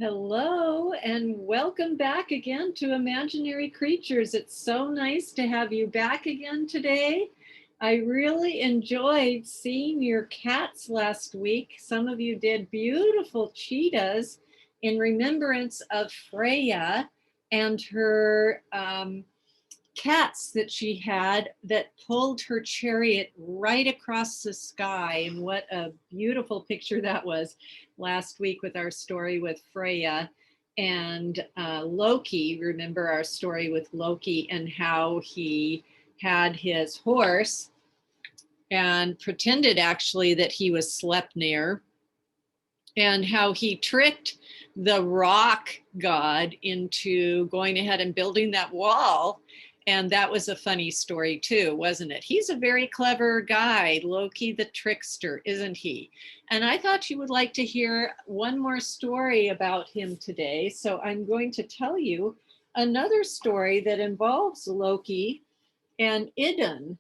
Hello and welcome back again to Imaginary Creatures. It's so nice to have you back again today. I really enjoyed seeing your cats last week. Some of you did beautiful cheetahs in remembrance of Freya and her cats that she had that pulled her chariot right across the sky. And what a beautiful picture that was last week with our story with Freya and Loki. Remember our story with Loki and how he had his horse and pretended actually that he was Sleipnir, and how he tricked the rock god into going ahead and building that wall. And that was a funny story too, wasn't it? He's a very clever guy, Loki the trickster, isn't he? And I thought you would like to hear one more story about him today. So I'm going to tell you another story that involves Loki and Idun.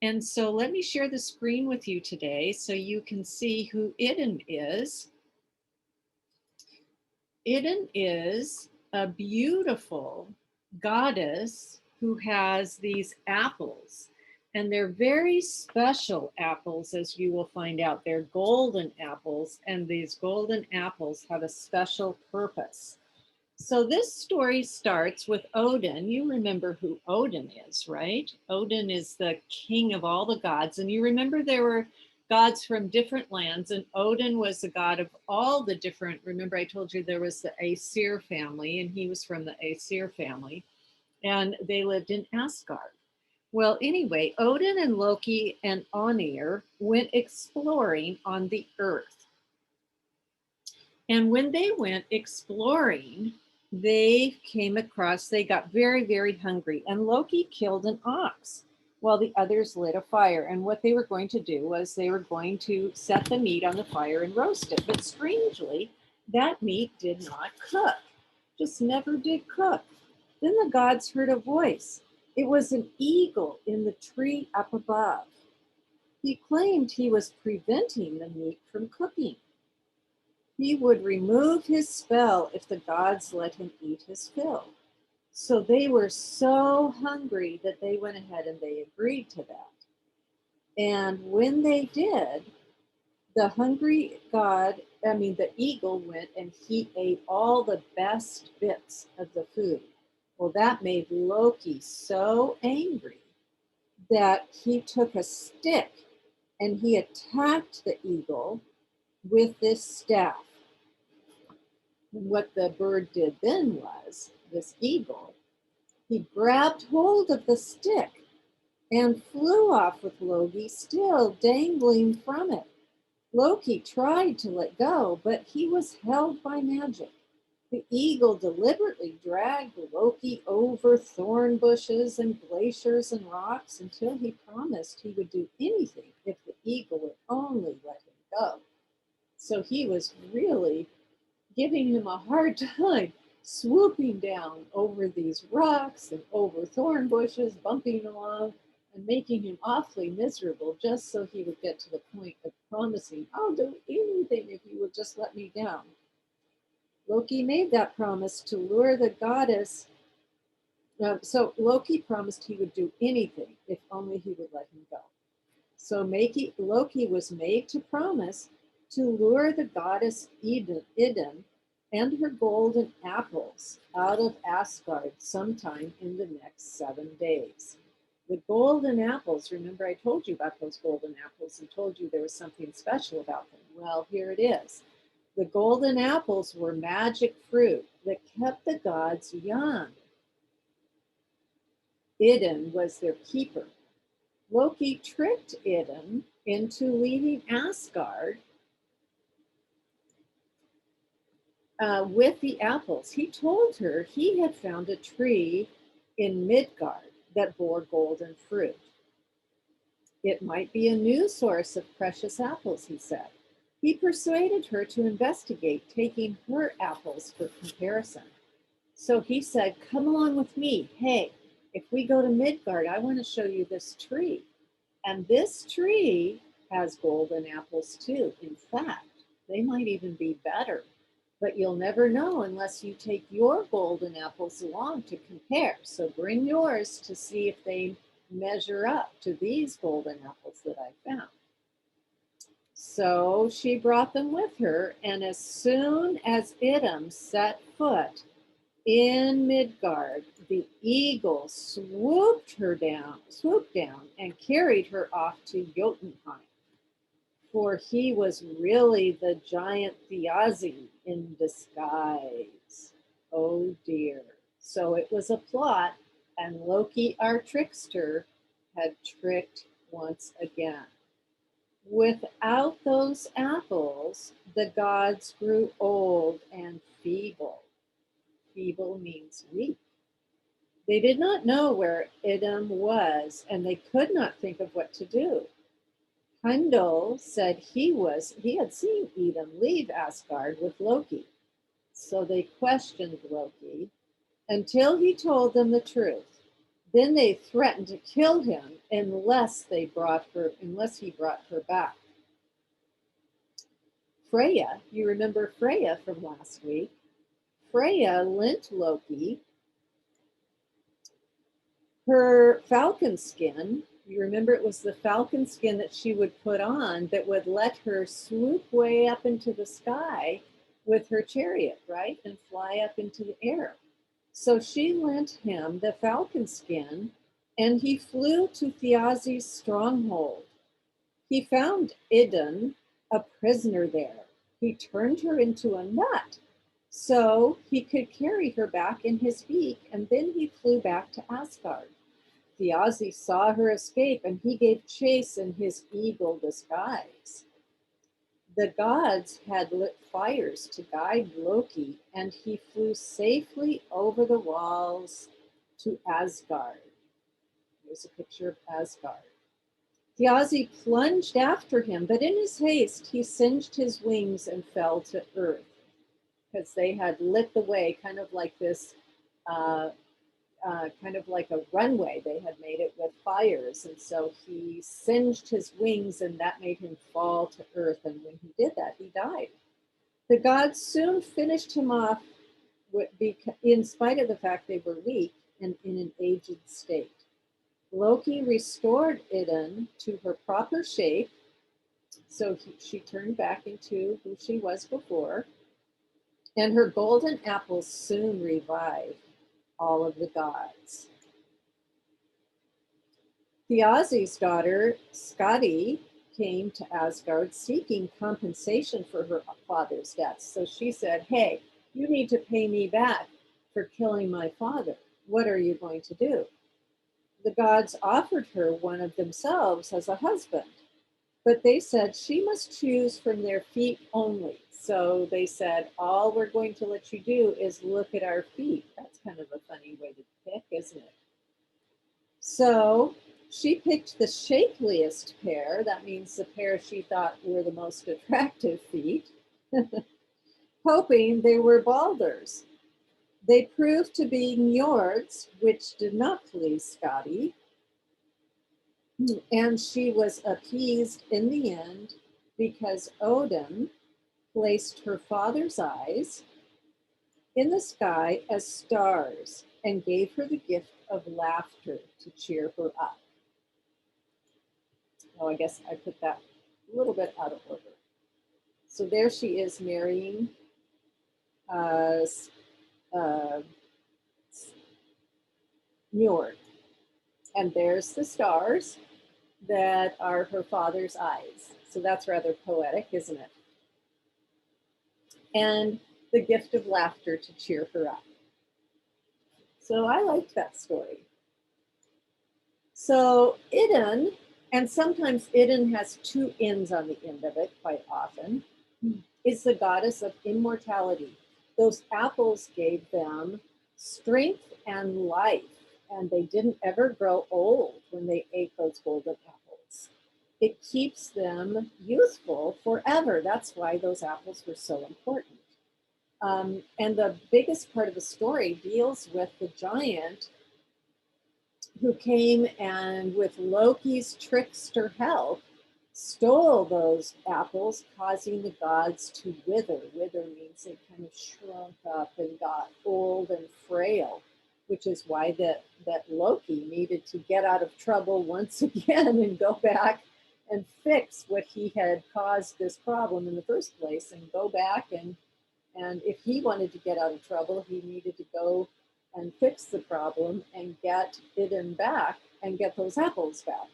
And so let me share the screen with you today so you can see who Idun is. Idun is a beautiful goddess who has these apples, and they're very special apples, as you will find out. They're golden apples, and these golden apples have a special purpose. So this story starts with Odin. You remember who Odin is, right? Odin is the king of all the gods. And you remember there were gods from different lands, and Odin was the god of all the different. Remember, I told you there was the Aesir family, and he was from the Aesir family, and they lived in Asgard. Well, anyway, Odin and Loki and Onir went exploring on the earth. And when they went exploring, they got very, very hungry. And Loki killed an ox while the others lit a fire. And what they were going to do was they were going to set the meat on the fire and roast it. But strangely, that meat did not cook, just never did cook. Then the gods heard a voice. It was an eagle in the tree up above. He claimed he was preventing the meat from cooking. He would remove his spell if the gods let him eat his fill. So they were so hungry that they went ahead and they agreed to that. And when they did, the eagle went and he ate all the best bits of the food. Well, that made Loki so angry that he took a stick and he attacked the eagle with this staff. What the bird did then was, this eagle, he grabbed hold of the stick and flew off with Loki still dangling from it. Loki tried to let go, but he was held by magic. The eagle deliberately dragged Loki over thorn bushes and glaciers and rocks until he promised he would do anything if the eagle would only let him go. So he was really giving him a hard time, swooping down over these rocks and over thorn bushes, bumping along and making him awfully miserable just so he would get to the point of promising, I'll do anything if you will just let me down. Loki made that promise to lure the goddess. So Loki promised he would do anything if only he would let him go. So Loki was made to promise to lure the goddess Idun and her golden apples out of Asgard sometime in the next 7 days. The golden apples, remember I told you about those golden apples and told you there was something special about them. Well, here it is. The golden apples were magic fruit that kept the gods young. Idun was their keeper. Loki tricked Idun into leaving Asgard with the apples. He told her he had found a tree in Midgard that bore golden fruit. It might be a new source of precious apples, he said. He persuaded her to investigate, taking her apples for comparison. So he said, come along with me. Hey, if we go to Midgard, I want to show you this tree. And this tree has golden apples too. In fact, they might even be better but you'll never know unless you take your golden apples along to compare. So bring yours to see if they measure up to these golden apples that I found. So she brought them with her, and as soon as Idun set foot in Midgard, the eagle swooped down and carried her off to Jotunheim. For he was really the giant Thiazi in disguise. Oh dear. So it was a plot, and Loki, our trickster, had tricked once again. Without those apples, the gods grew old and feeble. Feeble means weak. They did not know where Idun was, and they could not think of what to do. Heimdall said he had seen Idun leave Asgard with Loki. So they questioned Loki until he told them the truth. Then they threatened to kill him unless he brought her back. Freya, you remember Freya from last week? Freya lent Loki her falcon skin. You remember it was the falcon skin that she would put on that would let her swoop way up into the sky with her chariot, right? And fly up into the air. So she lent him the falcon skin, and he flew to Thiazi's stronghold. He found Idun a prisoner there. He turned her into a nut so he could carry her back in his beak, and then he flew back to Asgard. Thiazi saw her escape, and he gave chase in his eagle disguise. The gods had lit fires to guide Loki, and he flew safely over the walls to Asgard. Here's a picture of Asgard. Thiazi plunged after him, but in his haste, he singed his wings and fell to earth because they had lit the way, kind of like this, kind of like a runway. They had made it with fires. And so he singed his wings, and that made him fall to earth. And when he did that, he died. The gods soon finished him off in spite of the fact they were weak and in an aged state. Loki restored Idun to her proper shape, so she turned back into who she was before, and her golden apples soon revived all of the gods. Thiazi's daughter, Skadi, came to Asgard seeking compensation for her father's death. So she said, hey, you need to pay me back for killing my father. What are you going to do? The gods offered her one of themselves as a husband, but they said she must choose from their feet only. So they said, all we're going to let you do is look at our feet. That's kind of a funny way to pick, isn't it? So she picked the shapeliest pair. That means the pair she thought were the most attractive feet, hoping they were Baldur's. They proved to be Njord's, which did not please Skadi, and she was appeased in the end because Odin placed her father's eyes in the sky as stars and gave her the gift of laughter to cheer her up. Oh, I guess I put that a little bit out of order. So there she is marrying Njord. And there's the stars that are her father's eyes. So that's rather poetic, isn't it? And the gift of laughter to cheer her up. So I liked that story. So Idun, and sometimes Idun has two N's on the end of it quite often, is the goddess of immortality. Those apples gave them strength and life, and they didn't ever grow old when they ate those golden apples. It keeps them youthful forever. That's why those apples were so important. And the biggest part of the story deals with the giant who came and with Loki's trickster help stole those apples, causing the gods to wither. Wither means they kind of shrunk up and got old and frail, which is why that Loki needed to get out of trouble once again and go back and fix what he had caused this problem in the first place, and go back and if he wanted to get out of trouble, he needed to go and fix the problem and get Idun back and get those apples back.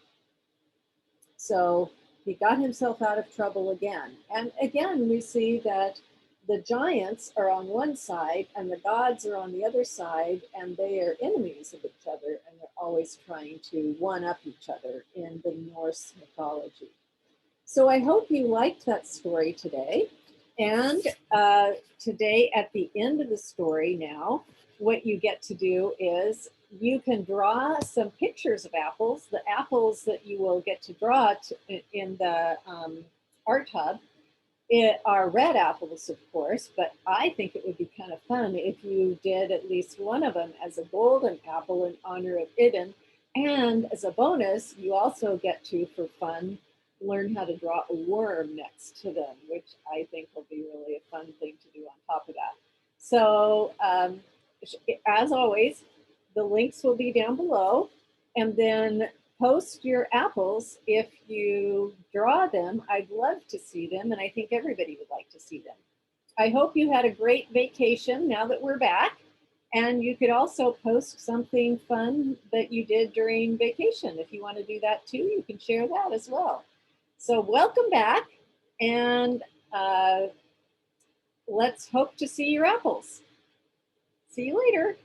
So he got himself out of trouble again. And again, we see that the giants are on one side and the gods are on the other side, and they are enemies of each other, and they're always trying to one up each other in the Norse mythology. So I hope you liked that story today. And today, at the end of the story now, what you get to do is you can draw some pictures of apples. The apples that you will get to draw in the art hub are red apples, of course, but I think it would be kind of fun if you did at least one of them as a golden apple in honor of Idun. And as a bonus, you also get to, for fun, learn how to draw a worm next to them, which I think will be really a fun thing to do on top of that. So as always, the links will be down below, and then post your apples if you draw them. I'd love to see them, and I think everybody would like to see them. I hope you had a great vacation now that we're back, and you could also post something fun that you did during vacation. If you want to do that too, you can share that as well. So welcome back, and let's hope to see your apples. See you later.